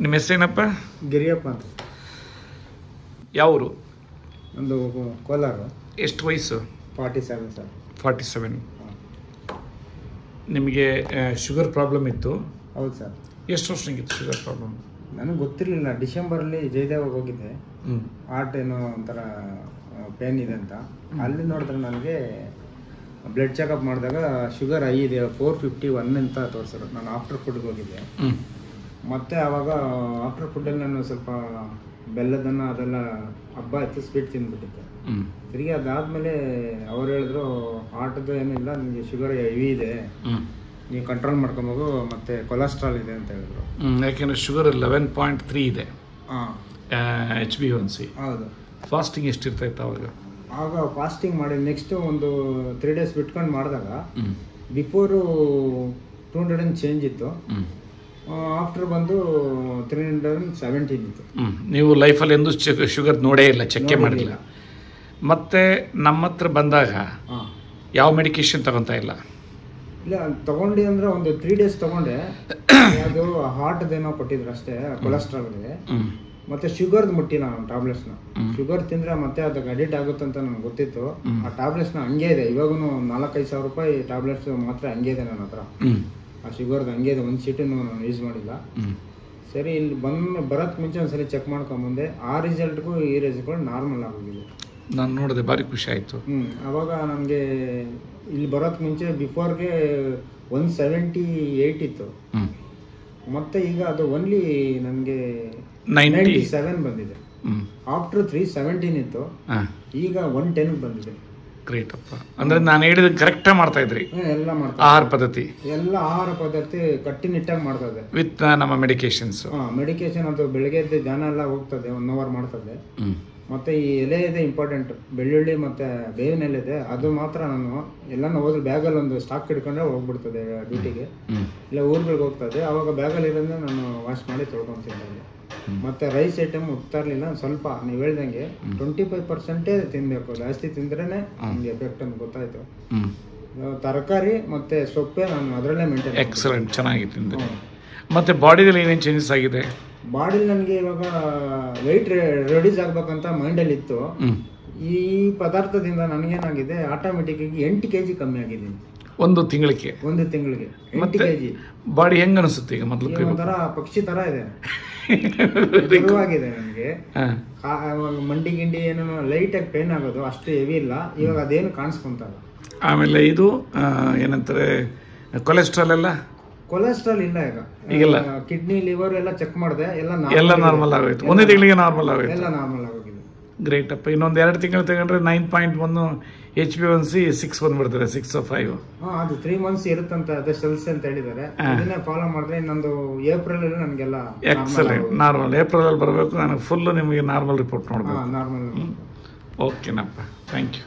ನಿಮ್ಮ ಹೆಸರೇನಪ್ಪ? ಗಿರಿಯಪ್ಪ ಅಂತ. ಯಾವರು? ಒಂದು ಕೋಲಾರ. ಎಷ್ಟು ವಯಸ್ಸು? 47 ಸರ್. 47. ನಿಮಗೆ ಶುಗರ್ ಪ್ರಾಬ್ಲಮ್ ಇತ್ತು? ಹೌದು ಸರ್. ಎಷ್ಟು ವರ್ಷಕ್ಕಿತ್ತು ಶುಗರ್ ಪ್ರಾಬ್ಲಮ್? ನನಗೆ ಗೊತ್ತಿರಲಿಲ್ಲ. ಡಿಸೆಂಬರಲ್ಲಿ ಜಯದೇವಾಗ ಹೋಗಿದ್ದೆ. ಹಾರ್ಟ್ ಏನೋ ಒಂಥರ ಪೇನ್ ಇದೆ ಅಂತ. ಅಲ್ಲಿ ನೋಡಿದ್ರೆ ನನಗೆ ಬ್ಲಡ್ ಚೆಕಪ್ ಮಾಡಿದಾಗ ಶುಗರ್ ಹೈ ಇದೆ, 451 ಅಂತ ತೋರಿಸಿದ್ರು. ನಾನು ಆಫ್ಟರ್ ಫುಡ್ಗೆ ಹೋಗಿದ್ದೆ. ಮತ್ತೆ ಆವಾಗ ಆಫ್ಟರ್ ಫುಡ್ಡಲ್ಲಿ ನಾನು ಸ್ವಲ್ಪ ಬೆಲ್ಲದನ್ನು ಅದೆಲ್ಲ ಹಬ್ಬ ಆಯ್ತು, ಸ್ವೀಟ್ ತಿಂದ್ಬಿಟ್ಟಿದ್ದೆ. ತಿರುಗಿ ಅದಾದಮೇಲೆ ಅವ್ರು ಹೇಳಿದ್ರು ಹಾರ್ಟ್ದು ಏನಿಲ್ಲ, ನಿಮಗೆ ಶುಗರ್ ಹೆವಿ ಇದೆ, ನೀವು ಕಂಟ್ರೋಲ್ ಮಾಡ್ಕೊಬೋದು, ಮತ್ತು ಕೊಲೆಸ್ಟ್ರಾಲ್ ಇದೆ ಅಂತ ಹೇಳಿದ್ರು. ಯಾಕೆಂದರೆ ಶುಗರ್ 11.3 ಇದೆ. HbA1c. ಹೌದು. ಫಾಸ್ಟಿಂಗ್ ಎಷ್ಟಿರ್ತಾ ಇತ್ತು ಅವಾಗ? ಆಗ ಫಾಸ್ಟಿಂಗ್ ಮಾಡಿ ನೆಕ್ಸ್ಟ್ ಒಂದು 3 days ಬಿಟ್ಕೊಂಡು ಮಾಡಿದಾಗ ಬಿಫೋರು 200 ಚೇಂಜ್ ಇತ್ತು, ಆಫ್ಟರ್ ಬಂದು 317 ಇತ್ತು. ನೀವು ಲೈಫಲ್ಲಿ ಎಂದೂ ಶುಗರ್ ನೋಡೇ ಇಲ್ಲ, ಚೆಕ್ಕೆ ಮಾಡಿಲ್ಲ. ಮತ್ತೆ ನಮ್ಮ ಹತ್ರ ಬಂದಾಗ ಯಾವ ಮೆಡಿಕೇಶನ್ ತಗೊತಾ ಇಲ್ಲ? ಇಲ್ಲ, ತಗೊಂಡು ಅಂದರೆ ಒಂದು 3 days ತಗೊಂಡೆ. ಅದು ಹಾರ್ಟ್ದೇನೋ ಕೊಟ್ಟಿದ್ರು ಅಷ್ಟೇ, ಕೊಲೆಸ್ಟ್ರಾಲ್ಗೆ. ಮತ್ತೆ ಶುಗರ್ದು ಮುಟ್ಟಿಲ್ಲ ನಾನು ಟ್ಯಾಬ್ಲೆಟ್ಸ್ನ. ಶುಗರ್ ತಿಂದರೆ ಮತ್ತೆ ಅದಕ್ಕೆ ಅಡಿಕ್ಟ್ ಆಗುತ್ತೆ ಅಂತ ನನಗೆ ಗೊತ್ತಿತ್ತು. ಆ ಟ್ಯಾಬ್ಲೆಟ್ಸ್ನ ಹಂಗೆ ಇದೆ ಇವಾಗೂ, 4-5 ಸಾವಿರ ರೂಪಾಯಿ ಟ್ಯಾಬ್ಲೆಟ್ಸ್ ಮಾತ್ರ ಹಂಗೆ ಇದೆ ನನ್ನ ಹತ್ರ. ಆ ಶುಗರ್ದು ಹಂಗೆ ಇದೆ, ಒಂದು ಶೀಟನ್ನು ನಾನು ಯೂಸ್ ಮಾಡಿಲ್ಲ. ಸರಿ, ಇಲ್ಲಿ ಬರೋಕ್ಕೆ ಮುಂಚೆ ಒಂದ್ಸರಿ ಚೆಕ್ ಮಾಡ್ಕೊಂಬಂದೆ. ಆ ರಿಸಲ್ಟ್ಗೂ ಈ ರಿಸಲ್ಟ್ಗಳು ನಾರ್ಮಲ್ ಆಗೋಗಿದೆ. ನಾನು ನೋಡಿದೆ, ಭಾರಿ ಖುಷಿ ಆಯಿತು. ಆವಾಗ ನನಗೆ ಇಲ್ಲಿ ಬರೋಕ್ಕೆ ಮುಂಚೆ ಬಿಫೋರ್ಗೆ 178 ಇತ್ತು, ಮತ್ತೆ ಈಗ ಅದು ಓನ್ಲಿ ನನಗೆ 97 ಬಂದಿದೆ. ಆಫ್ಟರ್ 317 ಇತ್ತು, ಈಗ 110 ಬಂದಿದೆ. ಗ್ರೇಟ್ ಅಪ್ಪ. ಅಂದ್ರೆ ನಾನು ಹೇಳಿದ ಕರೆಕ್ಟಾಗಿ ಮಾಡ್ತಾ ಇದ್ರಿ? ಎಲ್ಲ ಮಾಡ್ತಾ, ಆಹಾರ ಪದ್ಧತಿ ಎಲ್ಲ ಆಹಾರ ಪದ್ಧತಿ ಕಟ್ಟುನಿಟ್ಟಾಗಿ ಮಾಡ್ತಾ ಇದೆ ವಿತ್ ನಮ್ಮ ಮೆಡಿಕೇಶನ್ಸ್. ಮೆಡಿಕೇಶನ್ ಅದು ಬೆಳಗ್ಗೆ ಎದ್ದು ಧ್ಯಾನ ಎಲ್ಲ ಹೋಗ್ತದೆ, 1 hour ಮಾಡ್ತದೆ. ಮತ್ತೆ ಈ ಎಲೆ ಇದೆ ಇಂಪಾರ್ಟೆಂಟ್, ಬೆಳ್ಳುಳ್ಳಿ ಮತ್ತೆ ಬೇವಿನ ಎಲೆ ಇದೆ, ಅದು ಮಾತ್ರ ನಾನು ಎಲ್ಲಾನು ಹೋದ್ರೆ ಬ್ಯಾಗಲ್ಲಿ ಒಂದು ಸ್ಟಾಕ್ ಹಿಡ್ಕೊಂಡ್ರೆ ಹೋಗ್ಬಿಡ್ತದೆ ಡ್ಯೂಟಿಗೆ, ಇಲ್ಲ ಊರುಗಳಿಗೆ ಹೋಗ್ತದೆ. ಅವಾಗ ಬ್ಯಾಗಲ್ಲಿ ಇರೋದನ್ನ ನಾನು ವಾಶ್ ಮಾಡಿ ತೊಳ್ಕೊಂತೀನಿ. ಮತ್ತೆ ರೈಸ್ ಐಟಮ್ ಹೋಗ್ತಾ ಇರಲಿಲ್ಲ, ಸ್ವಲ್ಪ ನೀವು ಹೇಳ್ದಂಗೆ 25% ತಿನ್ಬೇಕು, ಜಾಸ್ತಿ ತಿಂದ್ರೇನೆ ನಮ್ಗೆ ಎಫೆಕ್ಟ್ ಅಂತ ಗೊತ್ತಾಯ್ತು. ತರಕಾರಿ ಮತ್ತೆ ಸೊಪ್ಪೆ ನಾನು ಅದರಲ್ಲೇ ಮೇಂಟೈನ್. ಎಕ್ಸಲೆಂಟ್, ಚೆನ್ನಾಗಿ ತಿಂದೆ. ಮತ್ತೆ ಬಾಡಿಯಲ್ಲಿ ಏನೇನು ಚೇಂಜಸ್ ಆಗಿದೆ? ಬಾಡಿಲಿ ನನಗೆ ಇವಾಗ ವೆಯ್ಟ್ ರೆಡ್ಯೂಸ್ ಆಗ್ಬೇಕಂತ ಮೈಂಡಲ್ಲಿ ಇತ್ತು. ಈ ಪದಾರ್ಥದಿಂದ ನನಗೇನಾಗಿದೆ, ಆಟೋಮೆಟಿಕ್ ಆಗಿ 8 kg ಕಮ್ಮಿ ಆಗಿದ್ದೀನಿ ಒಂದು ತಿಂಗಳಿಗೆ. 8 kg. ಬಾಡಿ ಹೆಂಗ ಅನಿಸುತ್ತೆ ಈಗ? ಮೊದಲು ಒಂಥರ ಪಕ್ಷಿ ತರ ಇದೆ, ಆಗಿದೆ ನನಗೆ. ಮಂಡಿ ಗಿಂಡಿ ಏನೋ ಲೈಟ್ ಆಗಿ ಪೇನ್ ಆಗೋದು, ಅಷ್ಟು ಹೆವಿ ಇಲ್ಲ ಇವಾಗ, ಅದೇನು ಕಾಣಿಸ್ಕೊಂತಲ್ಲ. ಆಮೇಲೆ ಇದು ಏನಂತಾರೆ, ಕೊಲೆಸ್ಟ್ರಾಲ್ ಎಲ್ಲ? ಕೊಲೆಸ್ಟ್ರಾಲ್ ಇಲ್ಲ ಈಗ. ಕಿಡ್ನಿ ಲಿವರ್ ಎಲ್ಲ ಚೆಕ್ ಮಾಡಿದೆ, ಎಲ್ಲ ನಾರ್ಮಲ್ ಆಗೋಯ್ತು. ಒಂದೇ ತಿಂಗಳಿಗೆ ನಾರ್ಮಲ್ ಆಗೋಯ್ತು. ಎಲ್ಲ ನಾರ್ಮಲ್ ಆಗೋಗಿದೆ. ಗ್ರೇಟ್ ಅಪ್ಪ. ಇನ್ನೊಂದು 2 ತಿಂಗಳು ತಗೊಂಡ್ರೆ 9.1 HbA1c 6 ಬಂದ್ಬಿಡ್ತಾರೆ, 6 or 5. ಅದು 3 months ಇರುತ್ತಂತ, ಅದೇ ಸೆಲ್ಸ್ ಅಂತ ಹೇಳಿದ್ದಾರೆ. ಇದನ್ನೇ ಫಾಲೋ ಮಾಡಿದ್ರೆ ಇನ್ನೊಂದು ಏಪ್ರಿಲ್ ಅಲ್ಲಿ ನನಗೆಲ್ಲ ಎಕ್ಸಲೆಂಟ್ ನಾರ್ಮಲ್. ಏಪ್ರಿಲ್ ಅಲ್ಲಿ ಬರಬೇಕು, ನನಗೆ ಫುಲ್ ನಿಮಗೆ ನಾರ್ಮಲ್ ರಿಪೋರ್ಟ್ ನೋಡ್ಬೇಕು. ನಾರ್ಮಲ್. ಓಕೆನಪ್ಪ, ಥ್ಯಾಂಕ್ ಯು.